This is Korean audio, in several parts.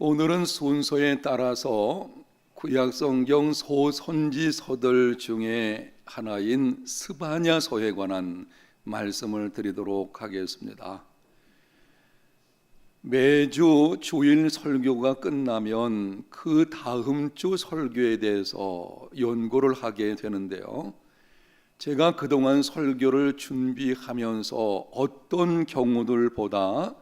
오늘은 순서에 따라서 구약성경 소선지서들 중에 하나인 스바냐서에 관한 말씀을 드리도록 하겠습니다. 매주 주일 설교가 끝나면 그 다음 주 설교에 대해서 연구를 하게 되는데요. 제가 그동안 설교를 준비하면서 어떤 경우들보다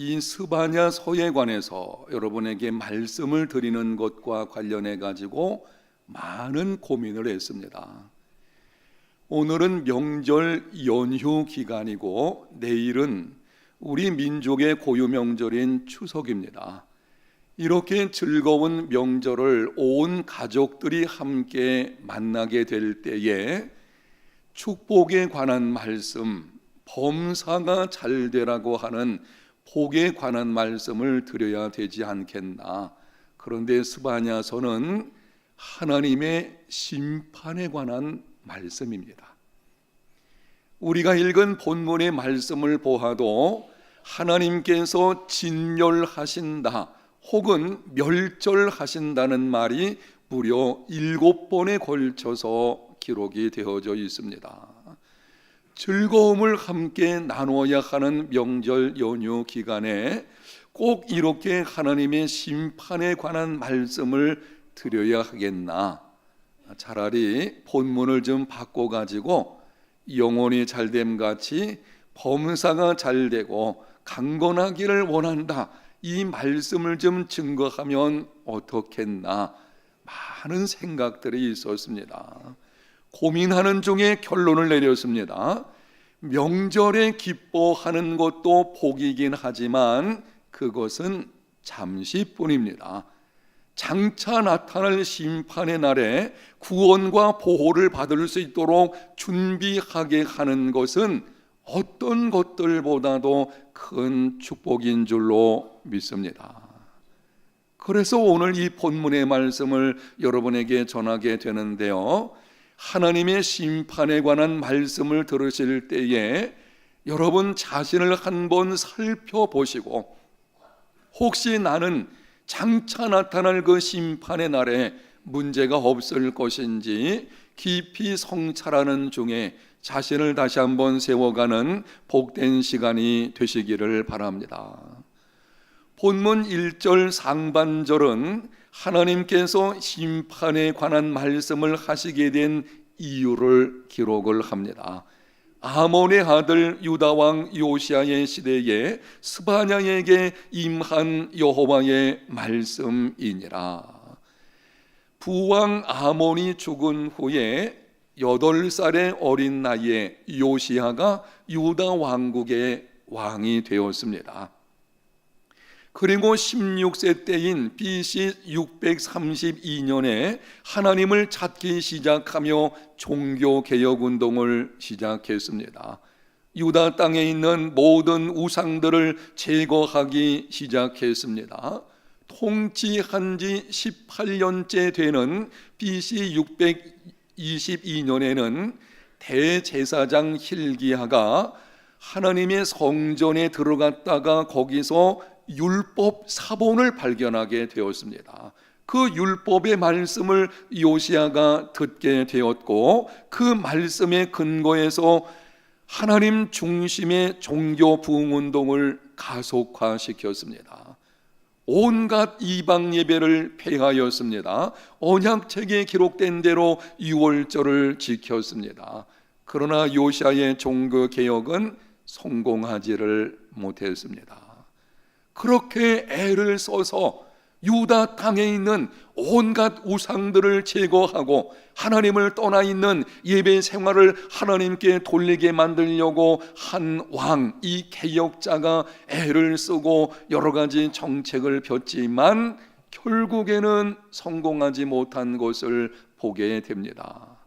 이 스바냐서에 관해서 여러분에게 말씀을 드리는 것과 관련해 가지고 많은 고민을 했습니다. 오늘은 명절 연휴 기간이고 내일은 우리 민족의 고유 명절인 추석입니다. 이렇게 즐거운 명절을 온 가족들이 함께 만나게 될 때에 축복에 관한 말씀, 범사가 잘 되라고 하는 복에 관한 말씀을 드려야 되지 않겠나. 그런데 스바냐서는 하나님의 심판에 관한 말씀입니다. 우리가 읽은 본문의 말씀을 보아도 하나님께서 진멸하신다 혹은 멸절하신다는 말이 무려 7번에 걸쳐서 기록이 되어져 있습니다. 즐거움을 함께 나누어야 하는 명절 연휴 기간에 꼭 이렇게 하나님의 심판에 관한 말씀을 드려야 하겠나? 차라리 본문을 좀 바꿔가지고 영혼이 잘됨 같이 범사가 잘되고 강건하기를 원한다, 이 말씀을 좀 증거하면 어떻겠나? 많은 생각들이 있었습니다. 고민하는 중에 결론을 내렸습니다. 명절에 기뻐하는 것도 복이긴 하지만 그것은 잠시뿐입니다. 장차 나타날 심판의 날에 구원과 보호를 받을 수 있도록 준비하게 하는 것은 어떤 것들보다도 큰 축복인 줄로 믿습니다. 그래서 오늘 이 본문의 말씀을 여러분에게 전하게 되는데요, 하나님의 심판에 관한 말씀을 들으실 때에 여러분 자신을 한번 살펴보시고, 혹시 나는 장차 나타날 그 심판의 날에 문제가 없을 것인지 깊이 성찰하는 중에 자신을 다시 한번 세워가는 복된 시간이 되시기를 바랍니다. 본문 1절 상반절은 하나님께서 심판에 관한 말씀을 하시게 된 이유를 기록을 합니다. 아몬의 아들 유다왕 요시아의 시대에 스바냐에게 임한 여호와의 말씀이니라. 부왕 아몬이 죽은 후에 8살의 어린 나이에 요시아가 유다 왕국의 왕이 되었습니다. 그리고 16세 때인 BC 632년에 하나님을 찾기 시작하며 종교개혁운동을 시작했습니다. 유다 땅에 있는 모든 우상들을 제거하기 시작했습니다. 통치한 지 18년째 되는 BC 622년에는 대제사장 hil기야가 하나님의 성전에 들어갔다가 거기서 율법 사본을 발견하게 되었습니다. 그 율법의 말씀을 요시아가 듣게 되었고, 그 말씀의 근거에서 하나님 중심의 종교 부흥운동을 가속화시켰습니다. 온갖 이방 예배를 폐하였습니다. 언약책에 기록된 대로 유월절을 지켰습니다. 그러나 요시아의 종교 개혁은 성공하지를 못했습니다. 그렇게 애를 써서 유다 땅에 있는 온갖 우상들을 제거하고 하나님을 떠나 있는 예배 생활을 하나님께 돌리게 만들려고 한 왕, 이 개혁자가 애를 쓰고 여러 가지 정책을 폈지만 결국에는 성공하지 못한 것을 보게 됩니다.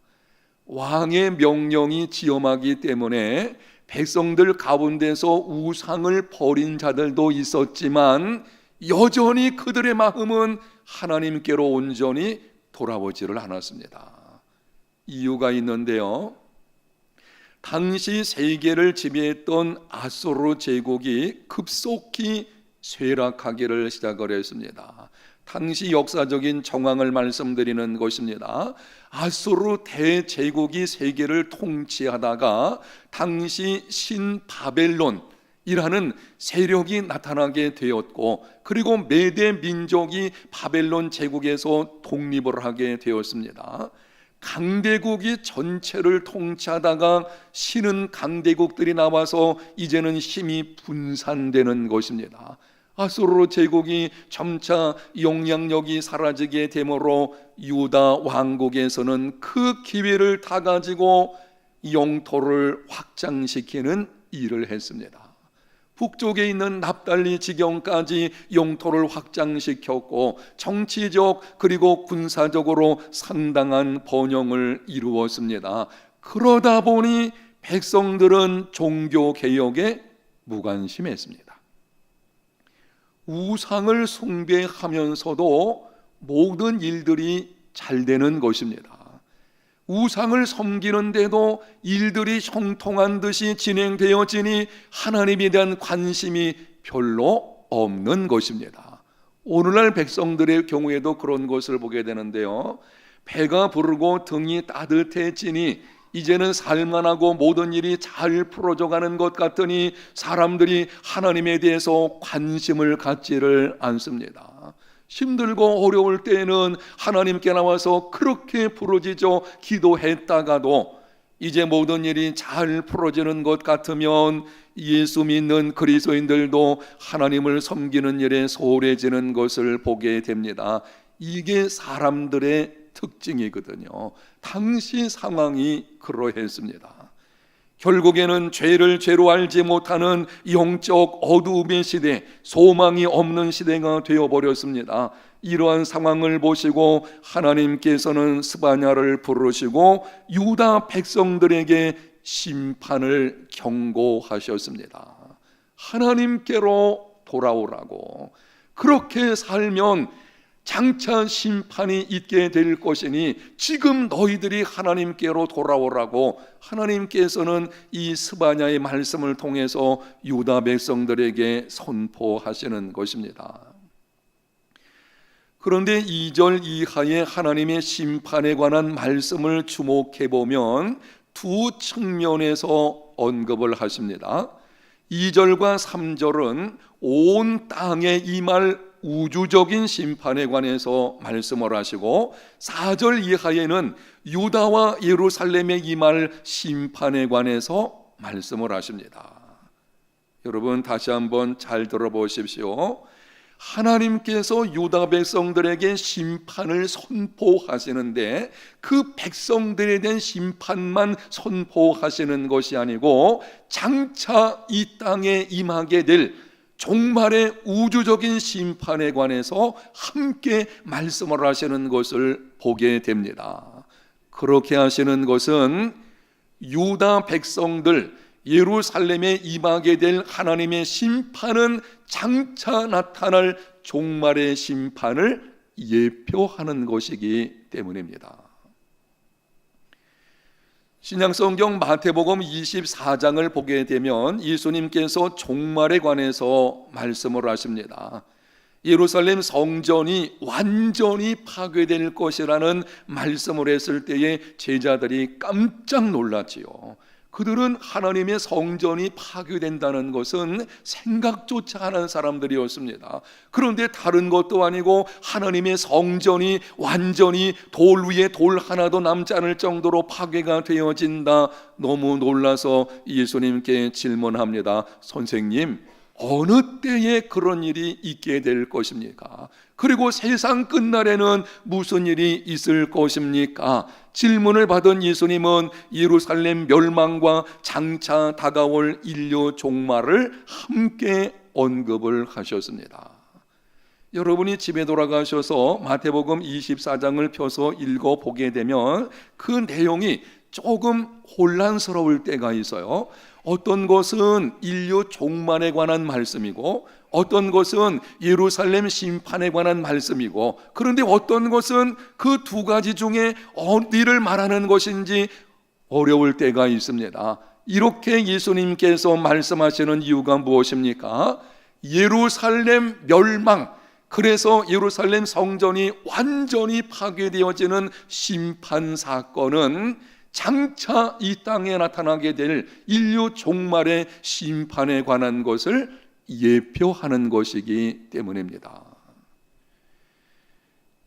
왕의 명령이 지엄하기 때문에 백성들 가운데서 우상을 버린 자들도 있었지만 여전히 그들의 마음은 하나님께로 온전히 돌아오지를 않았습니다. 이유가 있는데요, 당시 세계를 지배했던 아수르 제국이 급속히 쇠락하기를 시작을 했습니다. 당시 역사적인 정황을 말씀드리는 것입니다. 아수르 대제국이 세계를 통치하다가 당시 신바벨론이라는 세력이 나타나게 되었고, 그리고 메대 민족이 바벨론 제국에서 독립을 하게 되었습니다. 강대국이 전체를 통치하다가 신은 강대국들이 나와서 이제는 힘이 분산되는 것입니다. 아수르 제국이 점차 영향력이 사라지게 되므로 유다 왕국에서는 그 기회를 다 가지고 영토를 확장시키는 일을 했습니다. 북쪽에 있는 납달리 지경까지 영토를 확장시켰고, 정치적 그리고 군사적으로 상당한 번영을 이루었습니다. 그러다 보니 백성들은 종교개혁에 무관심했습니다. 우상을 숭배하면서도 모든 일들이 잘 되는 것입니다. 우상을 섬기는데도 일들이 형통한 듯이 진행되어지니 하나님에 대한 관심이 별로 없는 것입니다. 오늘날 백성들의 경우에도 그런 것을 보게 되는데요, 배가 부르고 등이 따뜻해지니 이제는 살만하고 모든 일이 잘 풀어져 가는 것 같더니 사람들이 하나님에 대해서 관심을 갖지를 않습니다. 힘들고 어려울 때에는 하나님께 나와서 그렇게 부르짖어 기도했다가도 이제 모든 일이 잘 풀어지는 것 같으면 예수 믿는 그리스도인들도 하나님을 섬기는 일에 소홀해지는 것을 보게 됩니다. 이게 사람들의 특징이거든요. 당시 상황이 그러했습니다. 결국에는 죄를 죄로 알지 못하는 영적 어두움의 시대, 소망이 없는 시대가 되어버렸습니다. 이러한 상황을 보시고 하나님께서는 스바냐를 부르시고 유다 백성들에게 심판을 경고하셨습니다. 하나님께로 돌아오라고. 그렇게 살면 장차 심판이 있게 될 것이니 지금 너희들이 하나님께로 돌아오라고 하나님께서는 이 스바냐의 말씀을 통해서 유다 백성들에게 선포하시는 것입니다. 그런데 2절 이하의 하나님의 심판에 관한 말씀을 주목해 보면 두 측면에서 언급을 하십니다. 2절과 3절은 온 땅에 임할 우주적인 심판에 관해서 말씀을 하시고, 4절 이하에는 유다와 예루살렘에 임할 심판에 관해서 말씀을 하십니다. 여러분 다시 한번 잘 들어보십시오. 하나님께서 유다 백성들에게 심판을 선포하시는데 그 백성들에 대한 심판만 선포하시는 것이 아니고 장차 이 땅에 임하게 될 종말의 우주적인 심판에 관해서 함께 말씀을 하시는 것을 보게 됩니다. 그렇게 하시는 것은 유다 백성들 예루살렘에 임하게 될 하나님의 심판은 장차 나타날 종말의 심판을 예표하는 것이기 때문입니다. 신약성경 마태복음 24장을 보게 되면 예수님께서 종말에 관해서 말씀을 하십니다. 예루살렘 성전이 완전히 파괴될 것이라는 말씀을 했을 때에 제자들이 깜짝 놀랐지요. 그들은 하나님의 성전이 파괴된다는 것은 생각조차 하는 사람들이었습니다. 그런데 다른 것도 아니고 하나님의 성전이 완전히 돌 위에 돌 하나도 남지 않을 정도로 파괴가 되어진다. 너무 놀라서 예수님께 질문합니다. 선생님, 어느 때에 그런 일이 있게 될 것입니까? 그리고 세상 끝날에는 무슨 일이 있을 것입니까? 질문을 받은 예수님은 예루살렘 멸망과 장차 다가올 인류 종말을 함께 언급을 하셨습니다. 여러분이 집에 돌아가셔서 마태복음 24장을 펴서 읽어보게 되면 그 내용이 조금 혼란스러울 때가 있어요. 어떤 것은 인류 종말에 관한 말씀이고 어떤 것은 예루살렘 심판에 관한 말씀이고, 그런데 어떤 것은 그 두 가지 중에 어디를 말하는 것인지 어려울 때가 있습니다. 이렇게 예수님께서 말씀하시는 이유가 무엇입니까? 예루살렘 멸망, 그래서 예루살렘 성전이 완전히 파괴되어지는 심판 사건은 장차 이 땅에 나타나게 될 인류 종말의 심판에 관한 것을 예표하는 것이기 때문입니다.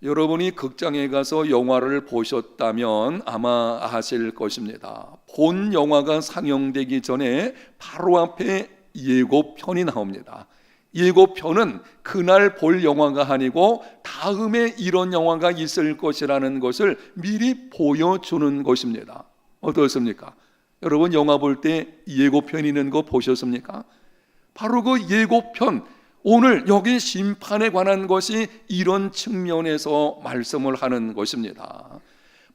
여러분이 극장에 가서 영화를 보셨다면 아마 아실 것입니다. 본 영화가 상영되기 전에 바로 앞에 예고편이 나옵니다. 예고편은 그날 볼 영화가 아니고 다음에 이런 영화가 있을 것이라는 것을 미리 보여주는 것입니다. 어떻습니까? 여러분 영화 볼 때 예고편 있는 거 보셨습니까? 바로 그 예고편, 오늘 여기 심판에 관한 것이 이런 측면에서 말씀을 하는 것입니다.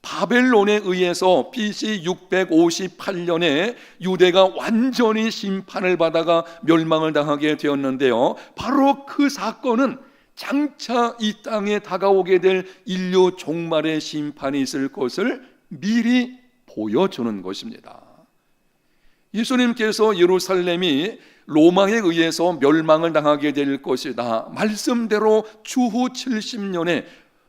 바벨론에 의해서 BC 658년에 유대가 완전히 심판을 받아가 멸망을 당하게 되었는데요, 바로 그 사건은 장차 이 땅에 다가오게 될 인류 종말의 심판이 있을 것을 미리 보여주는 것입니다. 예수님께서 예루살렘이 로마에 의해서 멸망을 당하게 될 것이다 말씀대로 주후 70년에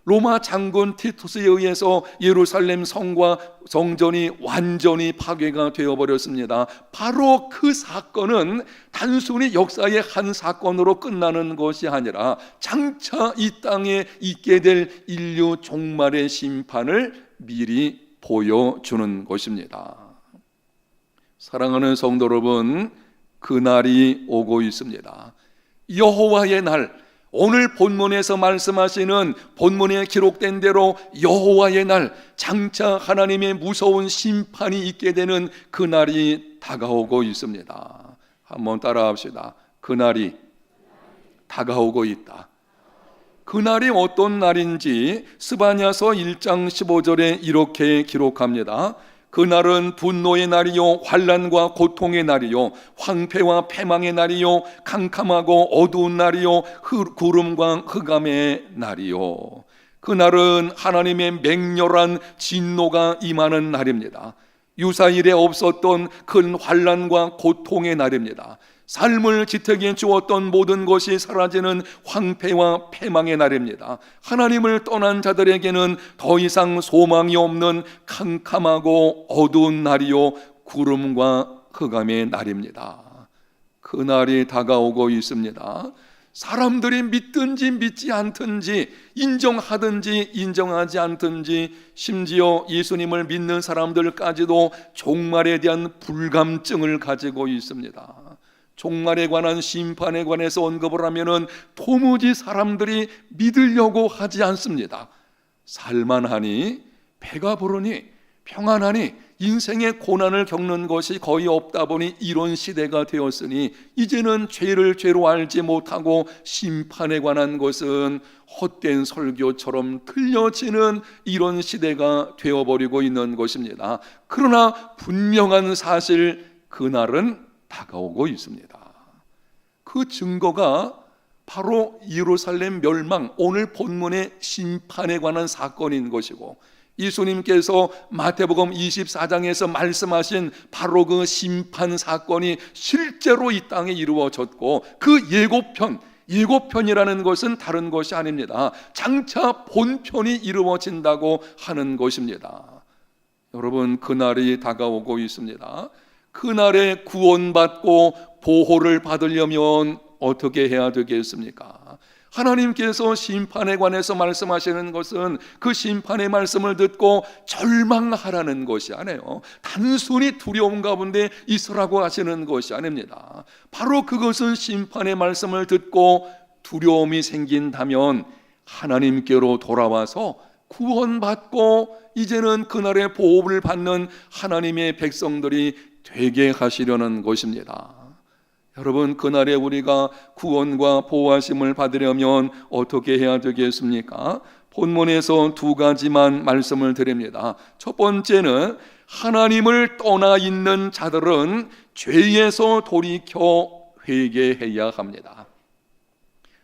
로마 장군 티투스에 의해서 예루살렘 성과 성전이 완전히 파괴가 되어버렸습니다. 바로 그 사건은 단순히 역사의 한 사건으로 끝나는 것이 아니라 장차 이 땅에 있게 될 인류 종말의 심판을 미리 보여주는 것입니다. 사랑하는 성도 여러분, 그날이 오고 있습니다. 여호와의 날, 오늘 본문에서 말씀하시는 본문에 기록된 대로 여호와의 날, 장차 하나님의 무서운 심판이 있게 되는 그날이 다가오고 있습니다. 한번 따라합시다. 그날이 다가오고 있다. 그날이 어떤 날인지 스바냐서 1장 15절에 이렇게 기록합니다. 그날은 분노의 날이요 환난과 고통의 날이요 황폐와 패망의 날이요 캄캄하고 어두운 날이요 구름과 흑암의 날이요. 그날은 하나님의 맹렬한 진노가 임하는 날입니다. 유사일에 없었던 큰 환난과 고통의 날입니다. 삶을 지탱해 주었던 모든 것이 사라지는 황폐와 패망의 날입니다. 하나님을 떠난 자들에게는 더 이상 소망이 없는 캄캄하고 어두운 날이요 구름과 흑암의 날입니다. 그날이 다가오고 있습니다. 사람들이 믿든지 믿지 않든지, 인정하든지 인정하지 않든지, 심지어 예수님을 믿는 사람들까지도 종말에 대한 불감증을 가지고 있습니다. 종말에 관한 심판에 관해서 언급을 하면은 도무지 사람들이 믿으려고 하지 않습니다. 살만하니, 배가 부르니, 평안하니, 인생의 고난을 겪는 것이 거의 없다 보니 이런 시대가 되었으니 이제는 죄를 죄로 알지 못하고 심판에 관한 것은 헛된 설교처럼 들려지는 이런 시대가 되어버리고 있는 것입니다. 그러나 분명한 사실, 그날은 다가오고 있습니다. 그 증거가 바로 예루살렘 멸망, 오늘 본문의 심판에 관한 사건인 것이고, 예수님께서 마태복음 24장에서 말씀하신 바로 그 심판 사건이 실제로 이 땅에 이루어졌고, 그 예고편이라는 것은 다른 것이 아닙니다. 장차 본편이 이루어진다고 하는 것입니다. 여러분, 그날이 다가오고 있습니다. 그날에 구원받고 보호를 받으려면 어떻게 해야 되겠습니까? 하나님께서 심판에 관해서 말씀하시는 것은 그 심판의 말씀을 듣고 절망하라는 것이 아니에요. 단순히 두려움 가운데 있으라고 하시는 것이 아닙니다. 바로 그것은 심판의 말씀을 듣고 두려움이 생긴다면 하나님께로 돌아와서 구원받고 이제는 그날의 보호를 받는 하나님의 백성들이 되게 하시려는 것입니다. 여러분, 그날에 우리가 구원과 보호하심을 받으려면 어떻게 해야 되겠습니까? 본문에서 두 가지만 말씀을 드립니다. 첫 번째는 하나님을 떠나 있는 자들은 죄에서 돌이켜 회개해야 합니다.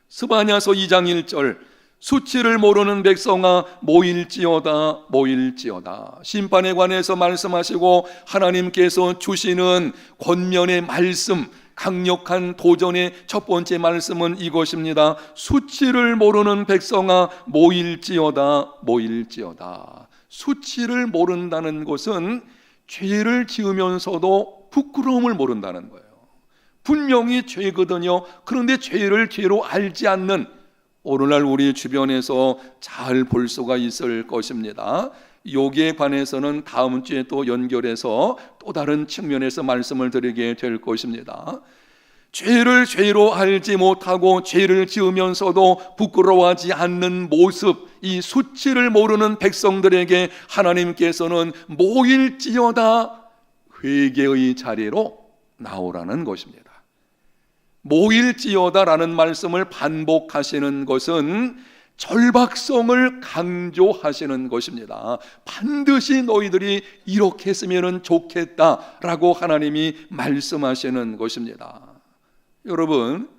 스바냐서 2장 1절, 수치를 모르는 백성아 모일지어다 모일지어다. 심판에 관해서 말씀하시고 하나님께서 주시는 권면의 말씀, 강력한 도전의 첫 번째 말씀은 이것입니다. 수치를 모르는 백성아 모일지어다, 모일지어다. 수치를 모른다는 것은 죄를 지으면서도 부끄러움을 모른다는 거예요. 분명히 죄거든요. 그런데 죄를 죄로 알지 않는, 오늘날 우리 주변에서 잘 볼 수가 있을 것입니다. 여기에 관해서는 다음 주에 또 연결해서 또 다른 측면에서 말씀을 드리게 될 것입니다. 죄를 죄로 알지 못하고 죄를 지으면서도 부끄러워하지 않는 모습, 이 수치를 모르는 백성들에게 하나님께서는 모일지어다, 회개의 자리로 나오라는 것입니다. 모일지어다라는 말씀을 반복하시는 것은 절박성을 강조하시는 것입니다. 반드시 너희들이 이렇게 했으면 좋겠다라고 하나님이 말씀하시는 것입니다. 여러분,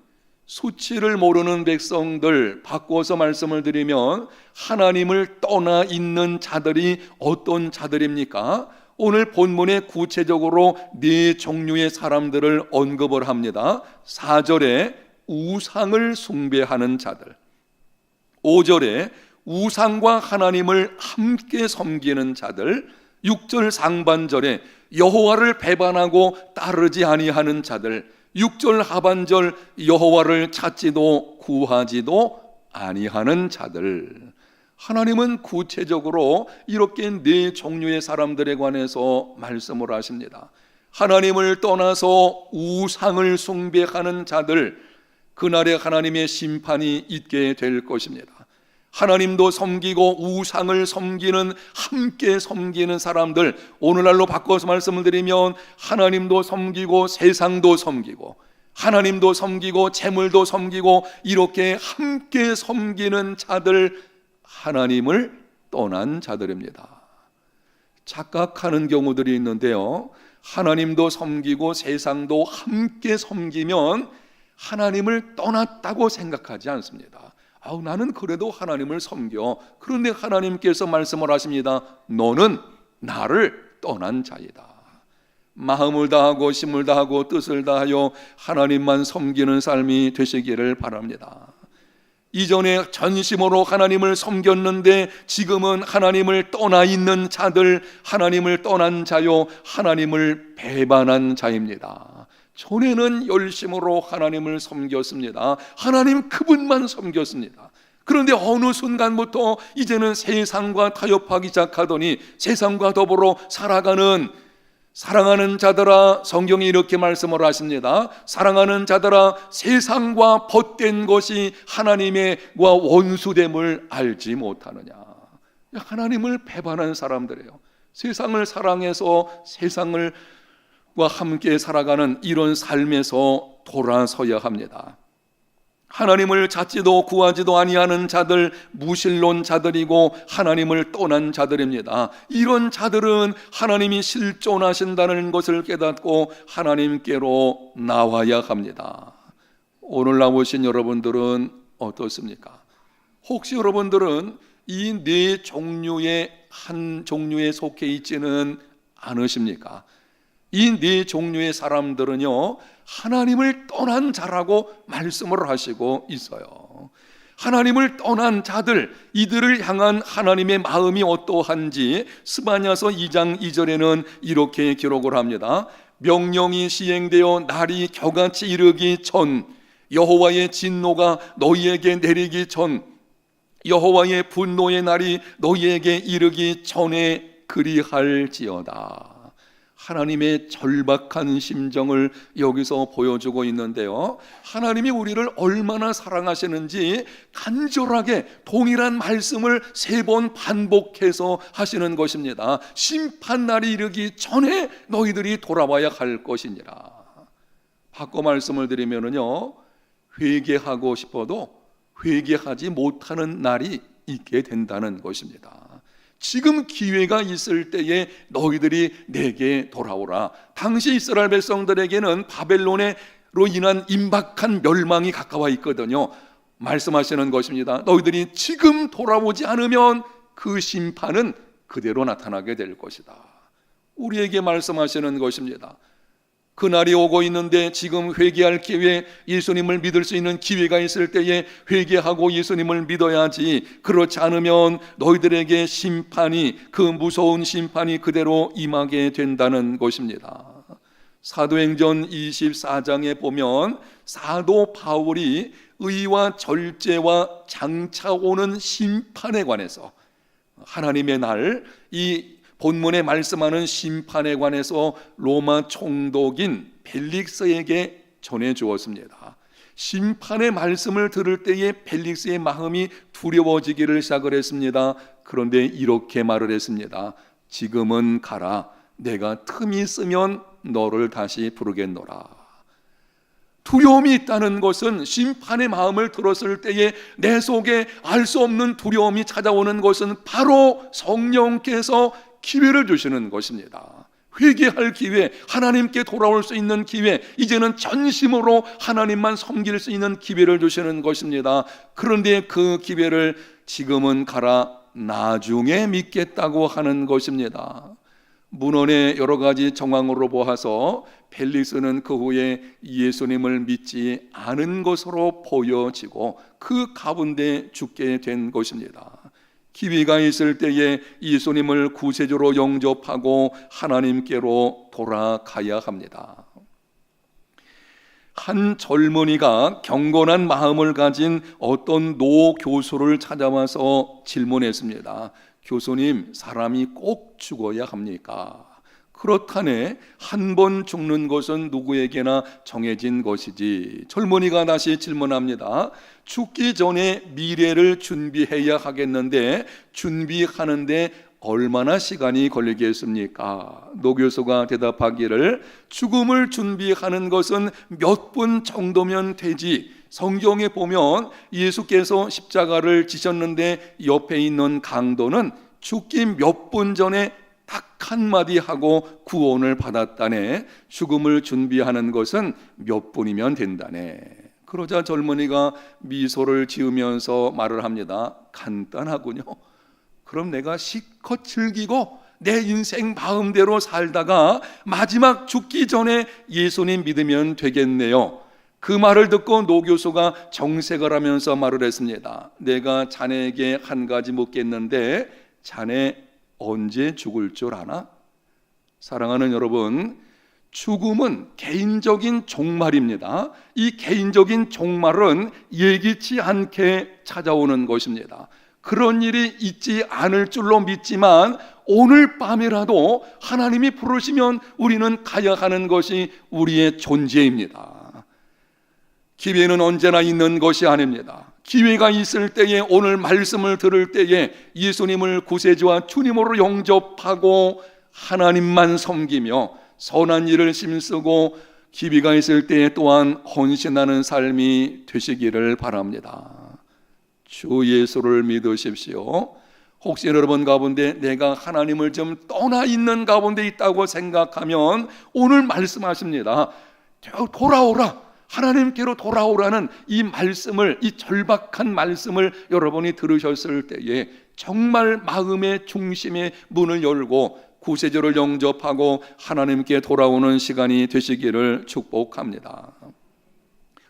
수치를 모르는 백성들, 바꿔서 말씀을 드리면 하나님을 떠나 있는 자들이 어떤 자들입니까? 오늘 본문에 구체적으로 네 종류의 사람들을 언급을 합니다. 4절에 우상을 숭배하는 자들, 5절에 우상과 하나님을 함께 섬기는 자들, 6절 상반절에 여호와를 배반하고 따르지 아니하는 자들, 6절 하반절 여호와를 찾지도 구하지도 아니하는 자들. 하나님은 구체적으로 이렇게 네 종류의 사람들에 관해서 말씀을 하십니다. 하나님을 떠나서 우상을 숭배하는 자들, 그날에 하나님의 심판이 있게 될 것입니다. 하나님도 섬기고 우상을 섬기는, 함께 섬기는 사람들, 오늘날로 바꿔서 말씀을 드리면 하나님도 섬기고 세상도 섬기고 하나님도 섬기고 재물도 섬기고 이렇게 함께 섬기는 자들, 하나님을 떠난 자들입니다. 착각하는 경우들이 있는데요, 하나님도 섬기고 세상도 함께 섬기면 하나님을 떠났다고 생각하지 않습니다. 나는 그래도 하나님을 섬겨. 그런데 하나님께서 말씀을 하십니다. 너는 나를 떠난 자이다. 마음을 다하고 힘을 다하고 뜻을 다하여 하나님만 섬기는 삶이 되시기를 바랍니다. 이전에 전심으로 하나님을 섬겼는데 지금은 하나님을 떠나 있는 자들, 하나님을 떠난 자요, 하나님을 배반한 자입니다. 전에는 열심으로 하나님을 섬겼습니다. 하나님 그분만 섬겼습니다. 그런데 어느 순간부터 이제는 세상과 타협하기 시작하더니 세상과 더불어 살아가는, 사랑하는 자들아, 성경이 이렇게 말씀을 하십니다. 사랑하는 자들아, 세상과 벗된 것이 하나님과 원수됨을 알지 못하느냐. 하나님을 배반한 사람들이에요. 세상을 사랑해서 세상과 함께 살아가는 이런 삶에서 돌아서야 합니다. 하나님을 찾지도 구하지도 아니하는 자들, 무신론 자들이고 하나님을 떠난 자들입니다. 이런 자들은 하나님이 실존하신다는 것을 깨닫고 하나님께로 나와야 합니다. 오늘 나오신 여러분들은 어떻습니까? 혹시 여러분들은 이 네 종류의 한 종류에 속해 있지는 않으십니까? 이 네 종류의 사람들은요, 하나님을 떠난 자라고 말씀을 하시고 있어요. 하나님을 떠난 자들, 이들을 향한 하나님의 마음이 어떠한지 스바냐서 2장 2절에는 이렇게 기록을 합니다. 명령이 시행되어 날이 겨같이 이르기 전, 여호와의 진노가 너희에게 내리기 전, 여호와의 분노의 날이 너희에게 이르기 전에 그리할지어다. 하나님의 절박한 심정을 여기서 보여주고 있는데요, 하나님이 우리를 얼마나 사랑하시는지 간절하게 동일한 말씀을 3번 반복해서 하시는 것입니다. 심판날이 이르기 전에 너희들이 돌아와야 할 것이니라. 바꿔 말씀을 드리면요, 회개하고 싶어도 회개하지 못하는 날이 있게 된다는 것입니다. 지금 기회가 있을 때에 너희들이 내게 돌아오라. 당시 이스라엘 백성들에게는 바벨론으로 인한 임박한 멸망이 가까워 있거든요. 말씀하시는 것입니다. 너희들이 지금 돌아오지 않으면 그 심판은 그대로 나타나게 될 것이다. 우리에게 말씀하시는 것입니다. 그날이 오고 있는데 지금 회개할 기회, 예수님을 믿을 수 있는 기회가 있을 때에 회개하고 예수님을 믿어야지. 그렇지 않으면 너희들에게 심판이, 그 무서운 심판이 그대로 임하게 된다는 것입니다. 사도행전 24장에 보면 사도 바울이 의와 절제와 장차 오는 심판에 관해서, 하나님의 날, 이 본문에 말씀하는 심판에 관해서 로마 총독인 벨릭스에게 전해 주었습니다. 심판의 말씀을 들을 때에 벨릭스의 마음이 두려워지기를 시작을 했습니다. 그런데 이렇게 말을 했습니다. 지금은 가라. 내가 틈이 있으면 너를 다시 부르겠노라. 두려움이 있다는 것은, 심판의 마음을 들었을 때에 내 속에 알 수 없는 두려움이 찾아오는 것은 바로 성령께서 기회를 주시는 것입니다. 회개할 기회, 하나님께 돌아올 수 있는 기회, 이제는 전심으로 하나님만 섬길 수 있는 기회를 주시는 것입니다. 그런데 그 기회를 지금은 가라, 나중에 믿겠다고 하는 것입니다. 문헌의 여러 가지 정황으로 보아서 벨릭스는 그 후에 예수님을 믿지 않은 것으로 보여지고 그 가운데 죽게 된 것입니다. 기회가 있을 때에 예수님을 구세주로 영접하고 하나님께로 돌아가야 합니다. 한 젊은이가 경건한 마음을 가진 어떤 노 교수를 찾아와서 질문했습니다. 교수님, 사람이 꼭 죽어야 합니까? 그렇다네. 한 번 죽는 것은 누구에게나 정해진 것이지. 젊은이가 다시 질문합니다. 죽기 전에 미래를 준비해야 하겠는데 준비하는데 얼마나 시간이 걸리겠습니까? 노 교수가 대답하기를, 죽음을 준비하는 것은 몇 분 정도면 되지. 성경에 보면 예수께서 십자가를 지셨는데 옆에 있는 강도는 죽기 몇 분 전에 딱 한마디 하고 구원을 받았다네. 죽음을 준비하는 것은 몇 분이면 된다네. 그러자 젊은이가 미소를 지으면서 말을 합니다. 간단하군요. 그럼 내가 실컷 즐기고 내 인생 마음대로 살다가 마지막 죽기 전에 예수님 믿으면 되겠네요. 그 말을 듣고 노 교수가 정색을 하면서 말을 했습니다. 내가 자네에게 한 가지 묻겠는데 자네 언제 죽을 줄 아나? 사랑하는 여러분, 죽음은 개인적인 종말입니다. 이 개인적인 종말은 예기치 않게 찾아오는 것입니다. 그런 일이 있지 않을 줄로 믿지만 오늘 밤이라도 하나님이 부르시면 우리는 가야 하는 것이 우리의 존재입니다. 기회는 언제나 있는 것이 아닙니다. 기회가 있을 때에, 오늘 말씀을 들을 때에 예수님을 구세주와 주님으로 영접하고 하나님만 섬기며 선한 일을 힘쓰고 기회가 있을 때에 또한 헌신하는 삶이 되시기를 바랍니다. 주 예수를 믿으십시오. 혹시 여러분 가운데 내가 하나님을 좀 떠나 있는 가운데 있다고 생각하면 오늘 말씀하십니다. 돌아오라, 하나님께로 돌아오라는 이 말씀을, 이 절박한 말씀을 여러분이 들으셨을 때에 정말 마음의 중심에 문을 열고 구세주를 영접하고 하나님께 돌아오는 시간이 되시기를 축복합니다.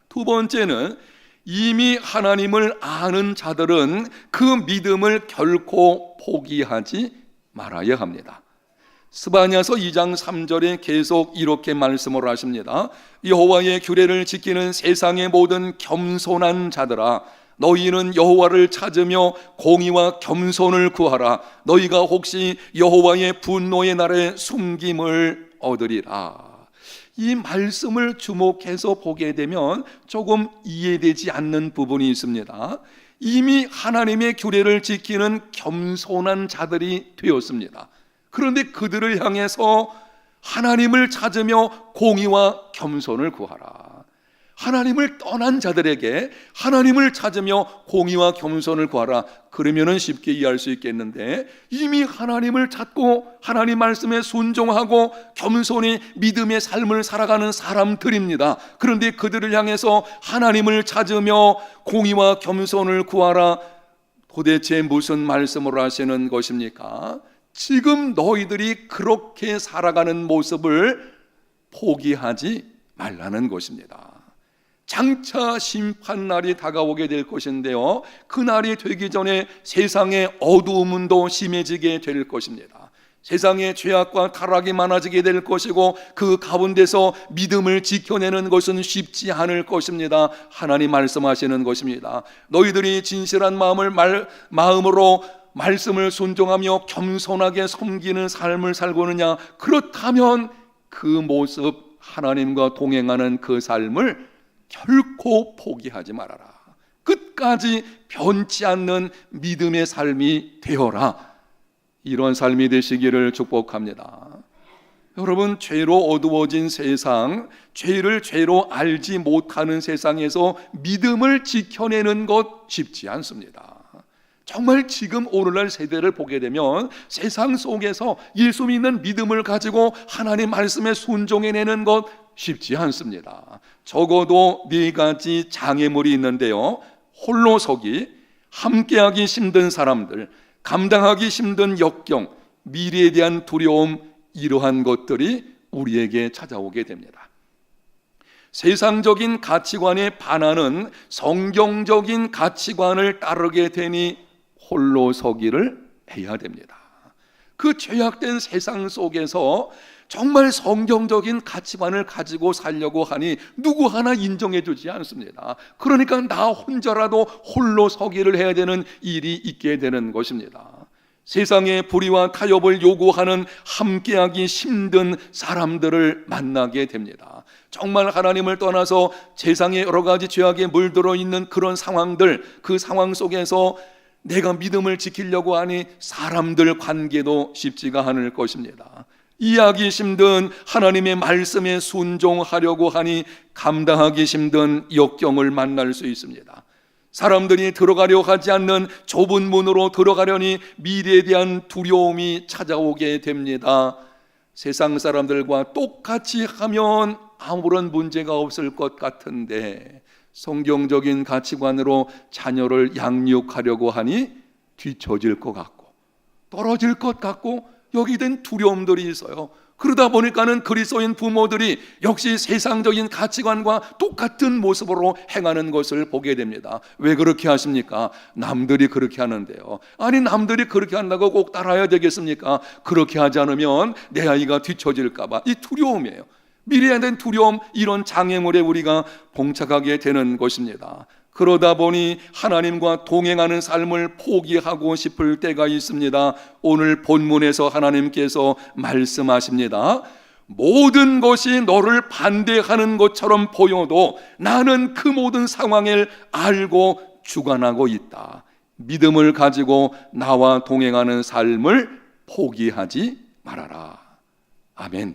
두 번째는, 이미 하나님을 아는 자들은 그 믿음을 결코 포기하지 말아야 합니다. 스바냐서 2장 3절에 계속 이렇게 말씀을 하십니다. 여호와의 규례를 지키는 세상의 모든 겸손한 자들아, 너희는 여호와를 찾으며 공의와 겸손을 구하라. 너희가 혹시 여호와의 분노의 날에 숨김을 얻으리라. 이 말씀을 주목해서 보게 되면 조금 이해되지 않는 부분이 있습니다. 이미 하나님의 규례를 지키는 겸손한 자들이 되었습니다. 그런데 그들을 향해서 하나님을 찾으며 공의와 겸손을 구하라. 하나님을 떠난 자들에게 하나님을 찾으며 공의와 겸손을 구하라. 그러면은 쉽게 이해할 수 있겠는데, 이미 하나님을 찾고 하나님 말씀에 순종하고 겸손히 믿음의 삶을 살아가는 사람들입니다. 그런데 그들을 향해서 하나님을 찾으며 공의와 겸손을 구하라. 도대체 무슨 말씀을 하시는 것입니까? 지금 너희들이 그렇게 살아가는 모습을 포기하지 말라는 것입니다. 장차 심판날이 다가오게 될 것인데요, 그날이 되기 전에 세상의 어두움은 더 심해지게 될 것입니다. 세상의 죄악과 타락이 많아지게 될 것이고 그 가운데서 믿음을 지켜내는 것은 쉽지 않을 것입니다. 하나님 말씀하시는 것입니다. 너희들이 진실한 마음으로 말씀을 순종하며 겸손하게 섬기는 삶을 살고느냐? 그렇다면 그 모습, 하나님과 동행하는 그 삶을 결코 포기하지 말아라. 끝까지 변치 않는 믿음의 삶이 되어라. 이런 삶이 되시기를 축복합니다. 여러분, 죄로 어두워진 세상, 죄를 죄로 알지 못하는 세상에서 믿음을 지켜내는 것 쉽지 않습니다. 정말 지금 오늘날 세대를 보게 되면 세상 속에서 예수 믿는 믿음을 가지고 하나님 말씀에 순종해내는 것 쉽지 않습니다. 적어도 4가지 장애물이 있는데요, 홀로서기, 함께하기 힘든 사람들, 감당하기 힘든 역경, 미래에 대한 두려움, 이러한 것들이 우리에게 찾아오게 됩니다. 세상적인 가치관에 반하는 성경적인 가치관을 따르게 되니 홀로 서기를 해야 됩니다. 그 죄악된 세상 속에서 정말 성경적인 가치관을 가지고 살려고 하니 누구 하나 인정해 주지 않습니다. 그러니까 나 혼자라도 홀로 서기를 해야 되는 일이 있게 되는 것입니다. 세상의 불의와 타협을 요구하는 함께하기 힘든 사람들을 만나게 됩니다. 정말 하나님을 떠나서 세상에 여러 가지 죄악에 물들어 있는 그런 상황들, 그 상황 속에서 내가 믿음을 지키려고 하니 사람들 관계도 쉽지가 않을 것입니다. 이해하기 힘든 하나님의 말씀에 순종하려고 하니 감당하기 힘든 역경을 만날 수 있습니다. 사람들이 들어가려 하지 않는 좁은 문으로 들어가려니 미래에 대한 두려움이 찾아오게 됩니다. 세상 사람들과 똑같이 하면 아무런 문제가 없을 것 같은데 성경적인 가치관으로 자녀를 양육하려고 하니 뒤처질 것 같고 떨어질 것 같고 여기 된 두려움들이 있어요. 그러다 보니까는 그리스도인 부모들이 역시 세상적인 가치관과 똑같은 모습으로 행하는 것을 보게 됩니다. 왜 그렇게 하십니까? 남들이 그렇게 하는데요. 아니, 남들이 그렇게 한다고 꼭 따라야 되겠습니까? 그렇게 하지 않으면 내 아이가 뒤처질까 봐, 이 두려움이에요. 미래에 대한 두려움, 이런 장애물에 우리가 봉착하게 되는 것입니다. 그러다 보니 하나님과 동행하는 삶을 포기하고 싶을 때가 있습니다. 오늘 본문에서 하나님께서 말씀하십니다. 모든 것이 너를 반대하는 것처럼 보여도 나는 그 모든 상황을 알고 주관하고 있다. 믿음을 가지고 나와 동행하는 삶을 포기하지 말아라. 아멘.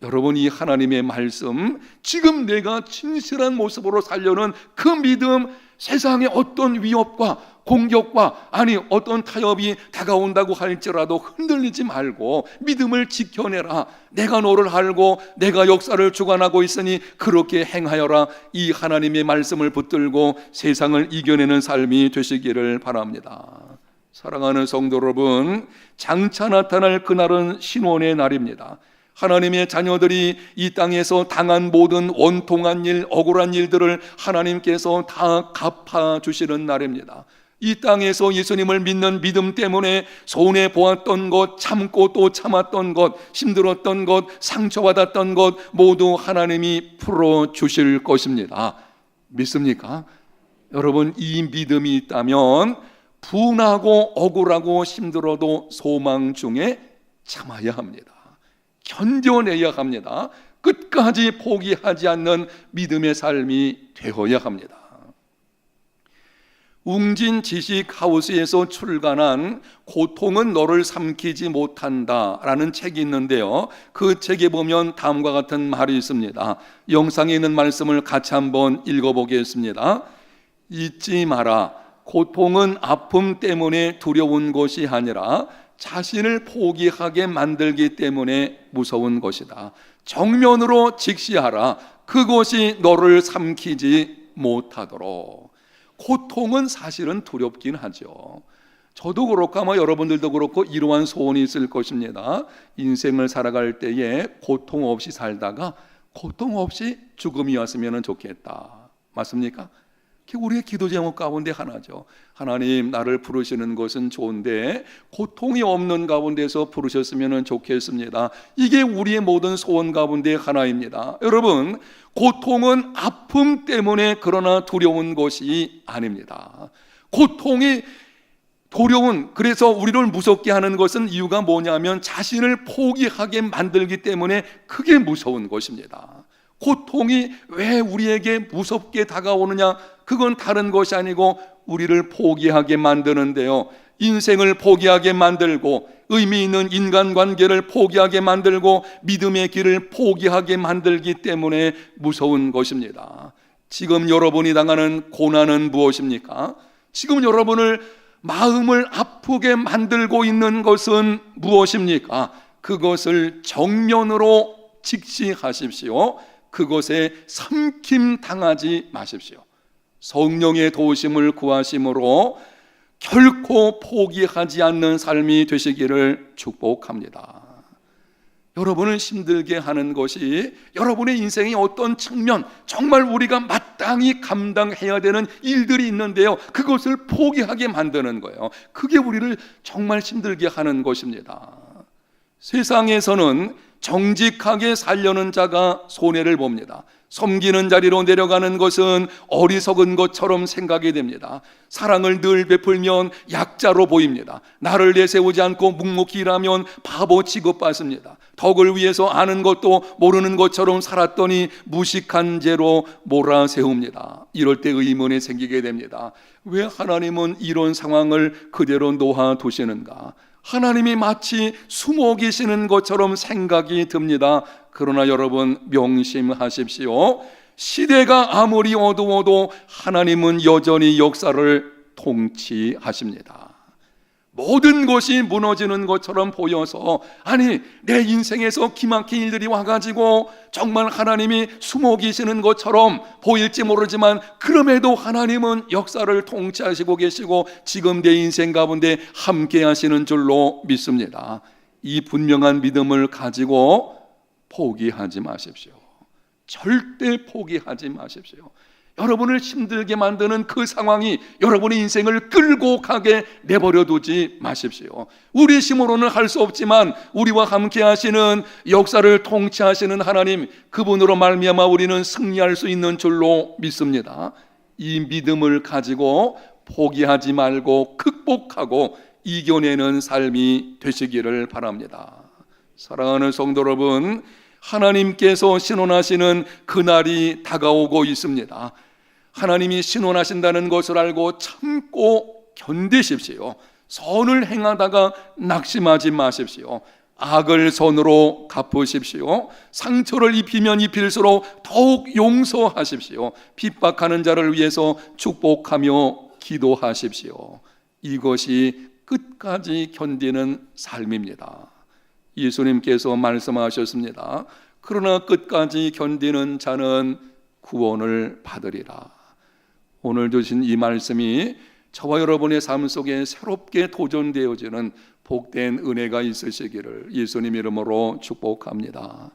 여러분, 이 하나님의 말씀, 지금 내가 진실한 모습으로 살려는 그 믿음, 세상의 어떤 위협과 공격과 어떤 타협이 다가온다고 할지라도 흔들리지 말고 믿음을 지켜내라. 내가 너를 알고 내가 역사를 주관하고 있으니 그렇게 행하여라. 이 하나님의 말씀을 붙들고 세상을 이겨내는 삶이 되시기를 바랍니다. 사랑하는 성도 여러분, 장차 나타날 그날은 신원의 날입니다. 하나님의 자녀들이 이 땅에서 당한 모든 원통한 일, 억울한 일들을 하나님께서 다 갚아주시는 날입니다. 이 땅에서 예수님을 믿는 믿음 때문에 손해보았던 것, 참고 또 참았던 것, 힘들었던 것, 상처받았던 것 모두 하나님이 풀어주실 것입니다. 믿습니까? 여러분, 이 믿음이 있다면 분하고 억울하고 힘들어도 소망 중에 참아야 합니다. 견뎌내야 합니다. 끝까지 포기하지 않는 믿음의 삶이 되어야 합니다. 웅진 지식하우스에서 출간한 고통은 너를 삼키지 못한다 라는 책이 있는데요, 그 책에 보면 다음과 같은 말이 있습니다. 영상에 있는 말씀을 같이 한번 읽어보겠습니다. 잊지 마라. 고통은 아픔 때문에 두려운 것이 아니라 자신을 포기하게 만들기 때문에 무서운 것이다. 정면으로 직시하라. 그것이 너를 삼키지 못하도록. 고통은 사실은 두렵긴 하죠. 저도 그렇고 아마 여러분들도 그렇고 이러한 소원이 있을 것입니다. 인생을 살아갈 때에 고통 없이 살다가 고통 없이 죽음이 왔으면 좋겠다. 맞습니까? 그게 우리의 기도 제목 가운데 하나죠. 하나님, 나를 부르시는 것은 좋은데 고통이 없는 가운데서 부르셨으면 좋겠습니다. 이게 우리의 모든 소원 가운데 하나입니다. 여러분, 고통은 아픔 때문에 그러나 두려운 것이 아닙니다. 고통이 그래서 우리를 무섭게 하는 것은 이유가 뭐냐면 자신을 포기하게 만들기 때문에 그게 무서운 것입니다. 고통이 왜 우리에게 무섭게 다가오느냐? 그건 다른 것이 아니고 우리를 포기하게 만드는데요, 인생을 포기하게 만들고 의미 있는 인간관계를 포기하게 만들고 믿음의 길을 포기하게 만들기 때문에 무서운 것입니다. 지금 여러분이 당하는 고난은 무엇입니까? 지금 여러분을 마음을 아프게 만들고 있는 것은 무엇입니까? 그것을 정면으로 직시하십시오. 그것에 삼킴당하지 마십시오. 성령의 도우심을 구하심으로 결코 포기하지 않는 삶이 되시기를 축복합니다. 여러분을 힘들게 하는 것이 여러분의 인생의 어떤 측면, 정말 우리가 마땅히 감당해야 되는 일들이 있는데요, 그것을 포기하게 만드는 거예요. 그게 우리를 정말 힘들게 하는 것입니다. 세상에서는 정직하게 살려는 자가 손해를 봅니다. 섬기는 자리로 내려가는 것은 어리석은 것처럼 생각이 됩니다. 사랑을 늘 베풀면 약자로 보입니다. 나를 내세우지 않고 묵묵히 일하면 바보 취급받습니다. 덕을 위해서 아는 것도 모르는 것처럼 살았더니 무식한 죄로 몰아세웁니다. 이럴 때 의문이 생기게 됩니다. 왜 하나님은 이런 상황을 그대로 놓아두시는가? 하나님이 마치 숨어 계시는 것처럼 생각이 듭니다. 그러나 여러분, 명심하십시오. 시대가 아무리 어두워도 하나님은 여전히 역사를 통치하십니다. 모든 것이 무너지는 것처럼 보여서, 아니, 내 인생에서 기막힌 일들이 와가지고 정말 하나님이 숨어 계시는 것처럼 보일지 모르지만, 그럼에도 하나님은 역사를 통치하시고 계시고 지금 내 인생 가운데 함께 하시는 줄로 믿습니다. 이 분명한 믿음을 가지고 포기하지 마십시오. 절대 포기하지 마십시오. 여러분을 힘들게 만드는 그 상황이 여러분의 인생을 끌고 가게 내버려 두지 마십시오. 우리 힘으로는 할 수 없지만 우리와 함께 하시는, 역사를 통치하시는 하나님, 그분으로 말미암아 우리는 승리할 수 있는 줄로 믿습니다. 이 믿음을 가지고 포기하지 말고 극복하고 이겨내는 삶이 되시기를 바랍니다. 사랑하는 성도 여러분, 하나님께서 신원하시는 그날이 다가오고 있습니다. 하나님이 신원하신다는 것을 알고 참고 견디십시오. 선을 행하다가 낙심하지 마십시오. 악을 선으로 갚으십시오. 상처를 입히면 입힐수록 더욱 용서하십시오. 핍박하는 자를 위해서 축복하며 기도하십시오. 이것이 끝까지 견디는 삶입니다. 예수님께서 말씀하셨습니다. 그러나 끝까지 견디는 자는 구원을 받으리라. 오늘 주신 이 말씀이 저와 여러분의 삶 속에 새롭게 도전되어지는 복된 은혜가 있으시기를 예수님 이름으로 축복합니다.